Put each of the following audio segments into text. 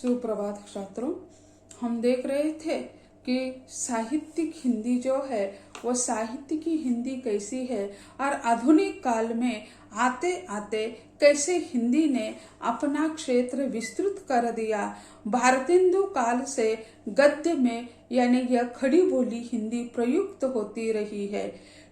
सुप्रभात छात्रों। हम देख रहे थे कि साहित्यिक हिंदी जो है वो साहित्य की हिंदी कैसी है और आधुनिक काल में आते आते कैसे हिंदी ने अपना क्षेत्र विस्तृत कर दिया। भारतेंदु काल से गद्य में यानी यह खड़ी बोली हिंदी प्रयुक्त होती रही है।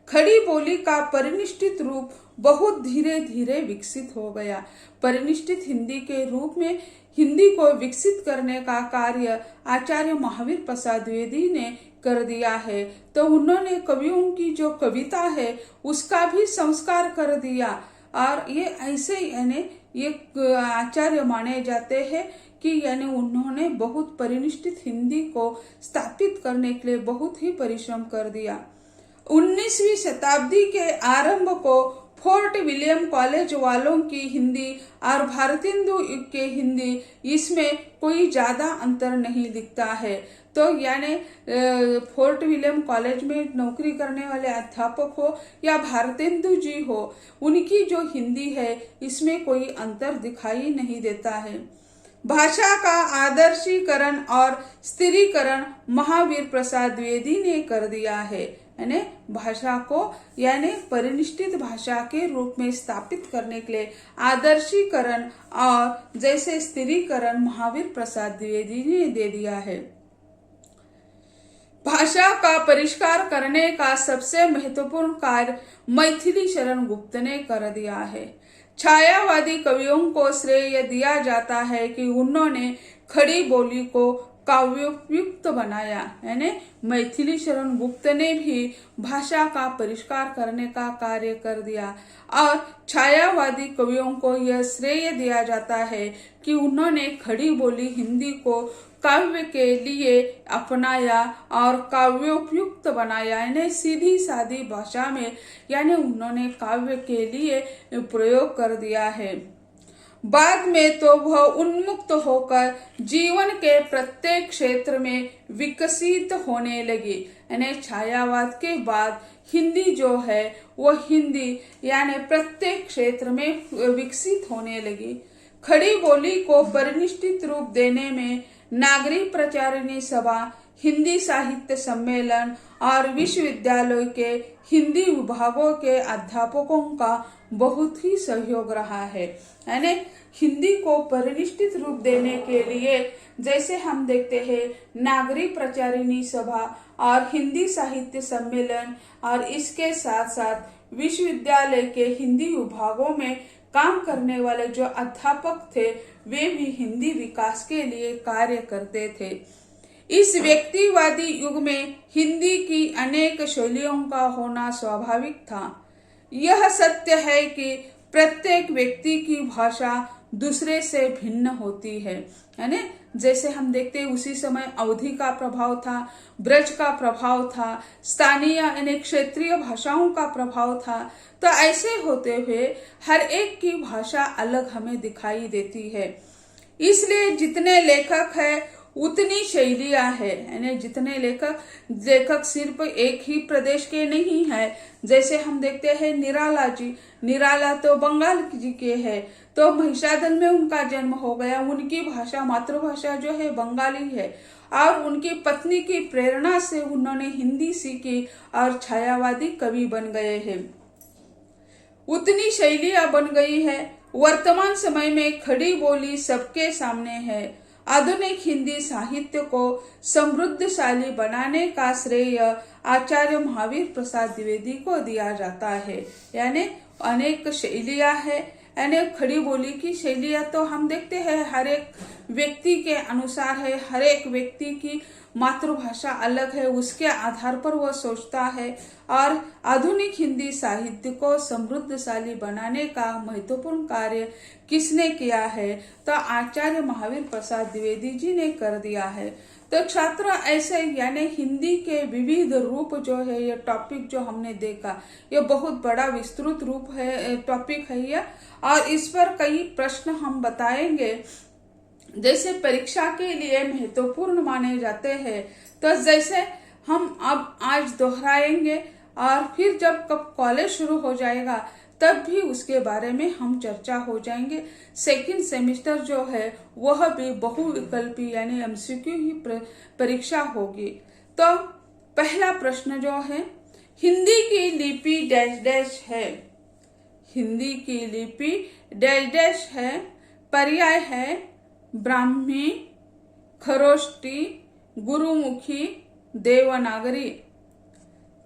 खड़ी बोली का परिनिष्ठित रूप बहुत धीरे धीरे विकसित हो गया। परिनिष्ठित हिंदी के रूप में हिंदी को विकसित करने का कार्य आचार्य महावीर प्रसाद द्विवेदी ने कर दिया है। तो उन्होंने कवियों की जो कविता है उसका भी संस्कार कर दिया और ये ऐसे यानी ये आचार्य माने जाते हैं कि यानी उन्होंने बहुत परिनिष्ठित हिंदी को स्थापित करने के लिए बहुत ही परिश्रम कर दिया। 19वीं शताब्दी के आरंभ को फोर्ट विलियम कॉलेज वालों की हिंदी और भारतेंदु के हिंदी इसमें कोई ज्यादा अंतर नहीं दिखता है। तो यानी फोर्ट विलियम कॉलेज में नौकरी करने वाले अध्यापक हो या भारतेंदु जी हो, उनकी जो हिंदी है इसमें कोई अंतर दिखाई नहीं देता है। भाषा का आदर्शीकरण और स्थिरीकरण महावीर प्रसाद द्विवेदी ने कर दिया है। यानी भाषा को यानी परिनिष्ठित भाषा के रूप में स्थापित करने के लिए आदर्शीकरण और जैसे स्थिरीकरण महावीर प्रसाद द्विवेदी ने दे दिया है। भाषा का परिष्कार करने का सबसे महत्वपूर्ण कार्य मैथिली शरण गुप्त ने कर दिया है। छायावादी कवियों को श्रेय दिया जाता है कि उन्होंने खड़ी बोली को काव्योपयुक्त बनाया। यानी मैथिली शरण गुप्त ने भी भाषा का परिष्कार करने का कार्य कर दिया और छायावादी कवियों को यह श्रेय दिया जाता है कि उन्होंने खड़ी बोली हिंदी को काव्य के लिए अपनाया और काव्योपयुक्त बनाया। यानी सीधी सादी भाषा में यानी उन्होंने काव्य के लिए प्रयोग कर दिया है। बाद में तो वह उन्मुक्त होकर जीवन के प्रत्येक क्षेत्र में विकसित होने लगी। यानी छायावाद के बाद हिंदी जो है वो हिंदी यानी प्रत्येक क्षेत्र में विकसित होने लगी। खड़ी बोली को परिनिष्ठित रूप देने में नागरिक प्रचारिणी सभा, हिंदी साहित्य सम्मेलन और विश्वविद्यालय के हिंदी विभागों के अध्यापकों का बहुत ही सहयोग रहा है। यानी हिंदी को परिनिष्ठित रूप देने के लिए जैसे हम देखते हैं नागरिक प्रचारिणी सभा और हिंदी साहित्य सम्मेलन और इसके साथ साथ विश्वविद्यालय के हिंदी विभागों में काम करने वाले जो अध्यापक थे वे भी हिंदी विकास के लिए कार्य करते थे। इस व्यक्तिवादी युग में हिंदी की अनेक शैलियों का होना स्वाभाविक था। यह सत्य है कि प्रत्येक व्यक्ति की भाषा दूसरे से भिन्न होती है। यानी जैसे हम देखते हैं उसी समय अवधी का प्रभाव था, ब्रज का प्रभाव था, स्थानीय यानी क्षेत्रीय भाषाओं का प्रभाव था। तो ऐसे होते हुए हर एक की भाषा अलग हमें दिखाई देती है। इसलिए जितने लेखक हैं उतनी शैलियां है। यानी जितने लेखक सिर्फ एक ही प्रदेश के नहीं है। जैसे हम देखते हैं निराला जी, निराला तो बंगाल जी के है, तो महिषादल में उनका जन्म हो गया। उनकी भाषा मातृभाषा जो है बंगाली है और उनकी पत्नी की प्रेरणा से उन्होंने हिंदी सीखी और छायावादी कवि बन गए हैं। उतनी शैलियां बन गई है। वर्तमान समय में खड़ी बोली सबके सामने है। आधुनिक हिंदी साहित्य को समृद्धशाली बनाने का श्रेय आचार्य महावीर प्रसाद द्विवेदी को दिया जाता है। यानी अनेक शैलियां है। यानी खड़ी बोली की शैलियां तो हम देखते हैं हर एक व्यक्ति के अनुसार है। हर एक व्यक्ति की मातृभाषा अलग है, उसके आधार पर वह सोचता है। और आधुनिक हिंदी साहित्य को समृद्धशाली बनाने का महत्वपूर्ण कार्य किसने किया है? तो आचार्य महावीर प्रसाद द्विवेदी जी ने कर दिया है। तो छात्र ऐसे यानी हिंदी के विविध रूप जो है ये टॉपिक जो हमने देखा ये बहुत बड़ा विस्तृत रूप है, टॉपिक है ये, और इस पर कई प्रश्न हम बताएंगे जैसे परीक्षा के लिए महत्वपूर्ण माने जाते हैं। तो जैसे हम अब आज दोहराएंगे और फिर जब कॉलेज शुरू हो जाएगा तब भी उसके बारे में हम चर्चा हो जाएंगे। सेकंड सेमेस्टर जो है वह भी बहुविकल्पी यानी एमसीक्यू ही परीक्षा होगी। तो पहला प्रश्न जो है, हिंदी की लिपि डैश डैश है। हिंदी की लिपि डैश डैश है। पर्याय है ब्राह्मी, खरोष्टी, गुरुमुखी, देवनागरी।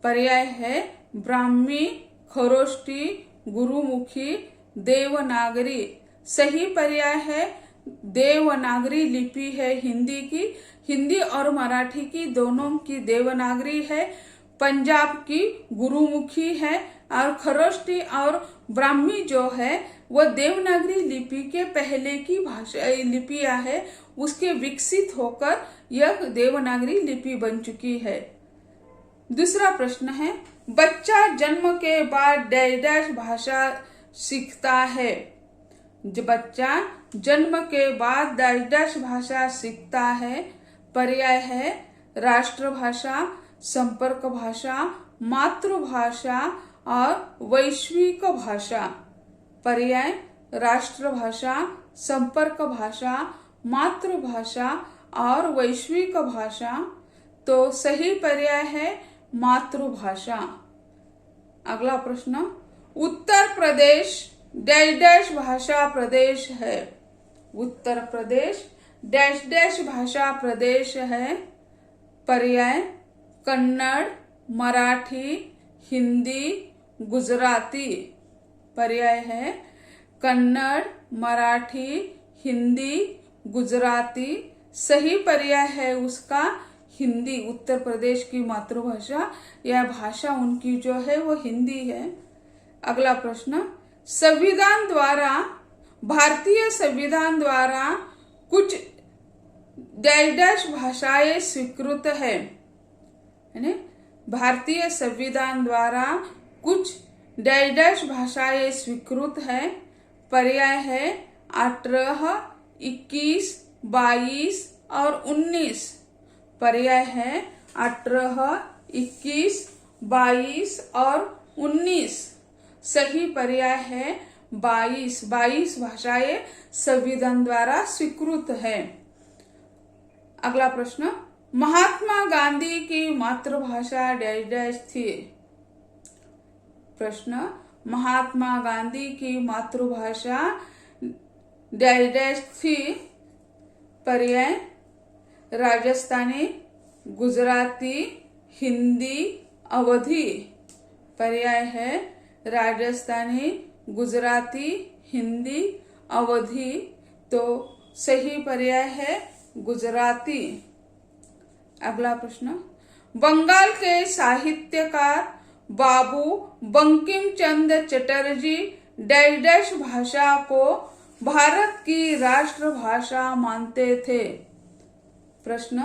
पर्याय है ब्राह्मी, खरोष्टी, गुरुमुखी, देवनागरी। सही पर्याय है देवनागरी लिपि है हिंदी की। हिंदी और मराठी की दोनों की देवनागरी है। पंजाब की गुरुमुखी है और खरोष्टी और ब्राह्मी जो है वह देवनागरी लिपि के पहले की भाषा लिपियां है, उसके विकसित होकर यह देवनागरी लिपि बन चुकी है। दूसरा प्रश्न है, बच्चा जन्म के बाद डैश डैश भाषा सीखता है। बच्चा जन्म के बाद डैश डैश भाषा सीखता है। पर्याय है राष्ट्रभाषा, संपर्क भाषा, मातृभाषा और वैश्विक भाषा। पर्याय राष्ट्रभाषा, संपर्क भाषा, मातृभाषा और वैश्विक भाषा। तो सही पर्याय है मातृभाषा। अगला प्रश्न, उत्तर प्रदेश डैश डैश भाषा प्रदेश है। उत्तर प्रदेश डैश डैश भाषा प्रदेश है। पर्याय कन्नड़, मराठी, हिंदी, गुजराती। पर्याय है कन्नड़, मराठी, हिंदी, गुजराती। सही पर्याय है उसका हिंदी। उत्तर प्रदेश की मातृभाषा या भाषा उनकी जो है वो हिंदी है। अगला प्रश्न, संविधान द्वारा, भारतीय संविधान द्वारा कुछ डैश डैश भाषाएं स्वीकृत है। भारतीय संविधान द्वारा कुछ डैश डैश भाषाएं स्वीकृत है। पर्याय है 18, 21, 22 और 19। पर्याय है 18, 21, 22 और 19। सही पर्याय है 22। 22 भाषाएं संविधान द्वारा स्वीकृत है। अगला प्रश्न, महात्मा गांधी की मातृभाषा डैश डैश थी। प्रश्न, महात्मा गांधी की मातृभाषा डैश डैश थी। पर्याय राजस्थानी, गुजराती, हिंदी, अवधी। पर्याय है राजस्थानी, गुजराती, हिंदी, अवधी। तो सही पर्याय है गुजराती। अगला प्रश्न, बंगाल के साहित्यकार बाबू बंकिम चंद्र चटर्जी डैश डैश भाषा को भारत की राष्ट्रभाषा मानते थे। प्रश्न,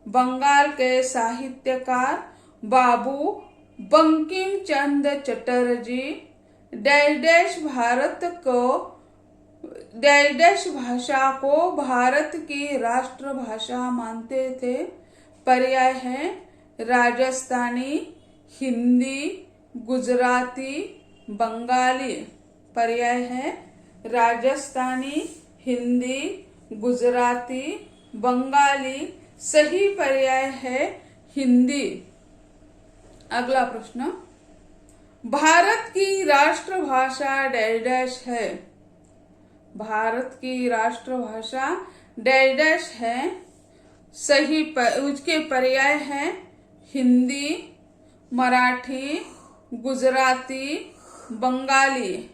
बंगाल के साहित्यकार बाबू बंकिम चंद्र चटर्जी डैश डैश भाषा को भारत की राष्ट्रभाषा मानते थे। पर्याय है राजस्थानी, हिंदी, गुजराती, बंगाली। पर्याय है राजस्थानी, हिंदी, गुजराती, बंगाली। सही पर्याय है हिंदी। अगला प्रश्न, भारत की राष्ट्रभाषा डैश डैश है। भारत की राष्ट्रभाषा डैश डैश है। सही उसके पर्याय है हिंदी, मराठी, गुजराती, बंगाली।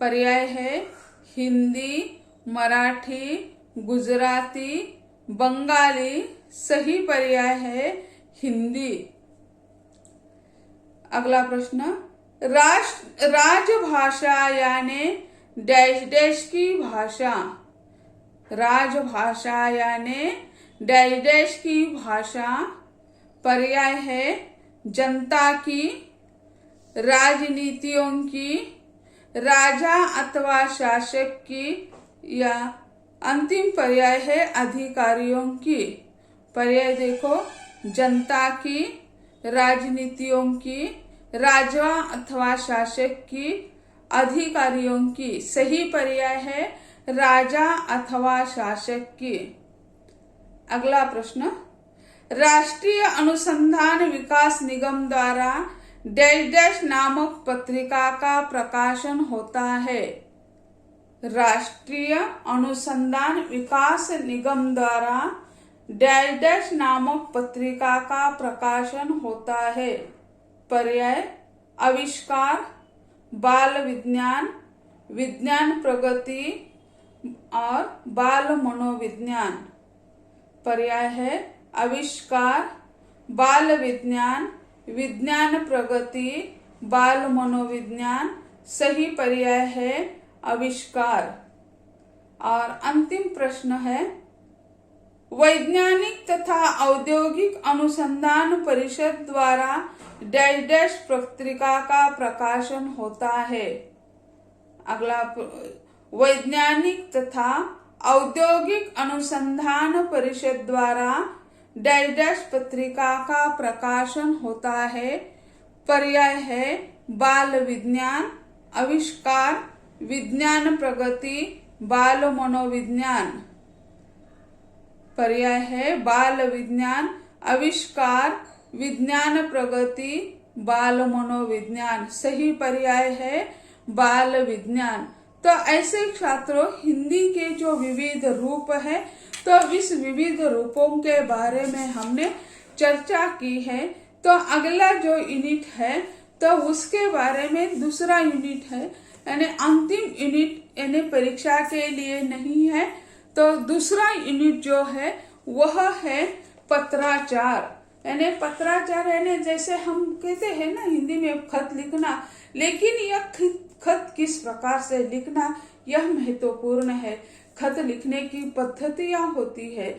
पर्याय है हिंदी, मराठी, गुजराती, बंगाली। सही पर्याय है हिंदी। अगला प्रश्न, राजभाषा यानी डैश डैश की भाषा। राजभाषा यानी डैश डैश की भाषा। पर्याय है जनता की, राजनीतियों की, राजा अथवा शासक की या अंतिम पर्याय है अधिकारियों की। पर्याय देखो, जनता की, राजनीतियों की, राजा अथवा शासक की, अधिकारियों की। सही पर्याय है राजा अथवा शासक की। अगला प्रश्न, राष्ट्रीय अनुसंधान विकास निगम द्वारा डैश डैश नामक पत्रिका का प्रकाशन होता है। राष्ट्रीय अनुसंधान विकास निगम द्वारा डैश डैश नामक पत्रिका का प्रकाशन होता है। पर्याय आविष्कार, बाल विज्ञान, विज्ञान प्रगति और बाल मनोविज्ञान। पर्याय है आविष्कार, बाल विज्ञान, विज्ञान प्रगति, बाल मनोविज्ञान। सही पर्याय है आविष्कार। और अंतिम प्रश्न है, वैज्ञानिक तथा औद्योगिक अनुसंधान परिषद द्वारा डैश डैश पत्रिका का प्रकाशन होता है। अगला, वैज्ञानिक तथा औद्योगिक अनुसंधान परिषद द्वारा डैश डैश पत्रिका का प्रकाशन होता है। पर्याय है बाल विज्ञान, आविष्कार, विज्ञान प्रगति, बाल मनोविज्ञान। पर्याय है बाल विज्ञान, आविष्कार, विज्ञान प्रगति, बाल मनोविज्ञान। सही पर्याय है बाल विज्ञान। तो ऐसे छात्रों, हिंदी के जो विविध रूप है, तो इस विविध रूपों के बारे में हमने चर्चा की है। तो अगला जो यूनिट है, तो उसके बारे में दूसरा यूनिट है, यानी अंतिम यूनिट, यानी परीक्षा के लिए नहीं है। तो दूसरा यूनिट जो है वह है पत्राचार। यानी पत्राचार यानी जैसे हम कहते हैं ना हिंदी में खत लिखना, लेकिन यह खत किस प्रकार से लिखना यह महत्वपूर्ण है। खत लिखने की पद्धतियां होती है।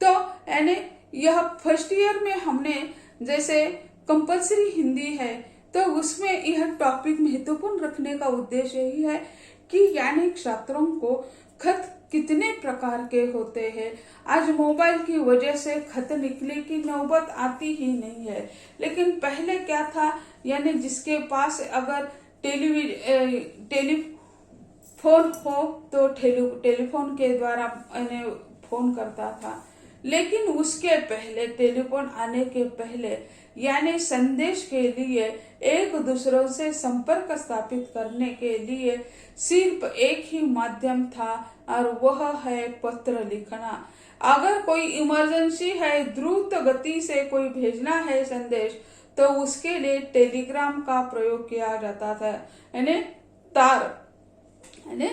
तो यानी यह फर्स्ट ईयर में हमने जैसे कंपलसरी हिंदी है, तो उसमें यह टॉपिक महत्वपूर्ण रखने का उद्देश्य यही है कि यानी छात्रों को खत कितने प्रकार के होते हैं। आज मोबाइल की वजह से खत लिखने की नौबत आती ही नहीं है, लेकिन पहले क्या था, यानी जिसके पास अगर टेलीफोन हो तो टेलीफोन के द्वारा फोन करता था। लेकिन उसके पहले, टेलीफोन आने के पहले, यानी संदेश के लिए एक दूसरों से संपर्क स्थापित करने के लिए सिर्फ एक ही माध्यम था, और वह है पत्र लिखना। अगर कोई इमरजेंसी है, द्रुत गति से कोई भेजना है संदेश, तो उसके लिए टेलीग्राम का प्रयोग किया जाता था, यानी तार, यानी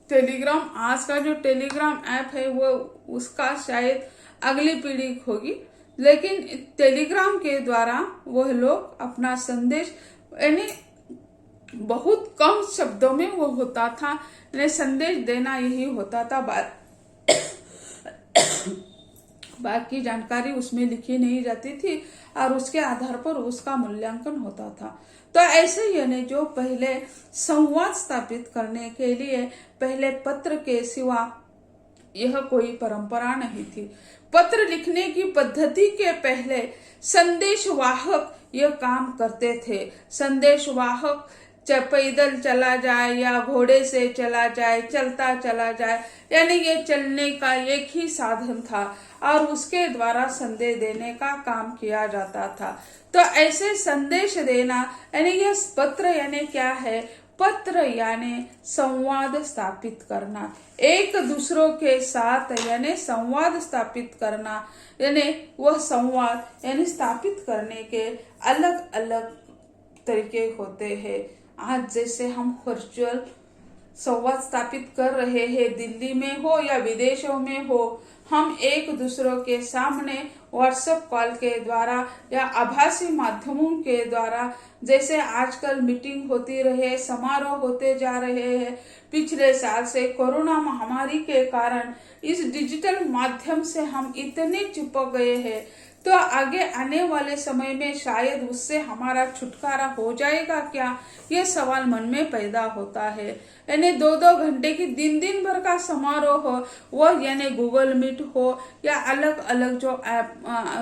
टेलीग्राम। आज का जो टेलीग्राम ऐप है वो उसका शायद अगली पीढ़ी होगी, लेकिन टेलीग्राम के द्वारा वह लोग अपना संदेश, यानी बहुत कम शब्दों में वो होता था, यानी संदेश देना यही होता था। बाकी जानकारी उसमें लिखी नहीं जाती थी और उसके आधार पर उसका मूल्यांकन होता था। तो ऐसे ही यानी जो पहले संवाद स्थापित करने के लिए पहले पत्र के सिवा यह कोई परंपरा नहीं थी। पत्र लिखने की पद्धति के पहले संदेशवाहक यह काम करते थे। संदेशवाहक पैदल चला जाए या घोड़े से चला जाए, चलता चला जाए, यानी ये चलने का एक ही साधन था और उसके द्वारा संदेश देने का काम किया जाता था। तो ऐसे संदेश देना, यानी यह पत्र यानी क्या है? पत्र यानी संवाद स्थापित करना, एक दूसरों के साथ यानी संवाद स्थापित करना, यानी वह संवाद यानी स्थापित करने के अलग अलग तरीके होते हैं। आज जैसे हम वर्चुअल संवाद स्थापित कर रहे हैं, दिल्ली में हो या विदेशों में हो, हम एक दूसरों के सामने व्हाट्सएप कॉल के द्वारा या आभासी माध्यमों के द्वारा, जैसे आजकल मीटिंग होती रहे, समारोह होते जा रहे हैं। पिछले साल से कोरोना महामारी के कारण इस डिजिटल माध्यम से हम इतने चिपक गए हैं, तो आगे आने वाले समय में शायद उससे हमारा छुटकारा हो जाएगा क्या, ये सवाल मन में पैदा होता है। यानी 2-2 घंटे की दिन भर का समारोह हो, वो यानी गूगल मीट हो या अलग अलग जो ऐप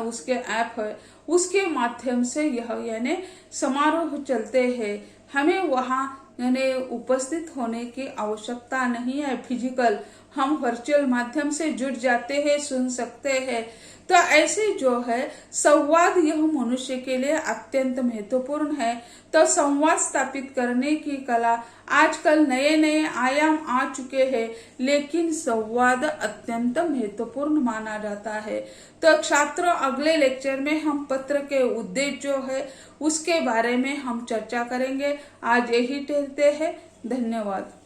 उसके ऐप है, उसके माध्यम से यह यानी समारोह चलते हैं। हमें वहाँ यानी उपस्थित होने की आवश्यकता नहीं है। फिजिकल हम वर्चुअल माध्यम से जुड़ जाते हैं, सुन सकते हैं। तो ऐसे जो है संवाद यह मनुष्य के लिए अत्यंत महत्वपूर्ण है। तो संवाद स्थापित करने की कला आजकल नए नए आयाम आ चुके हैं, लेकिन संवाद अत्यंत महत्वपूर्ण माना जाता है। तो छात्रों, अगले लेक्चर में हम पत्र के उद्देश्य जो है उसके बारे में हम चर्चा करेंगे। आज यही कहते हैं, धन्यवाद।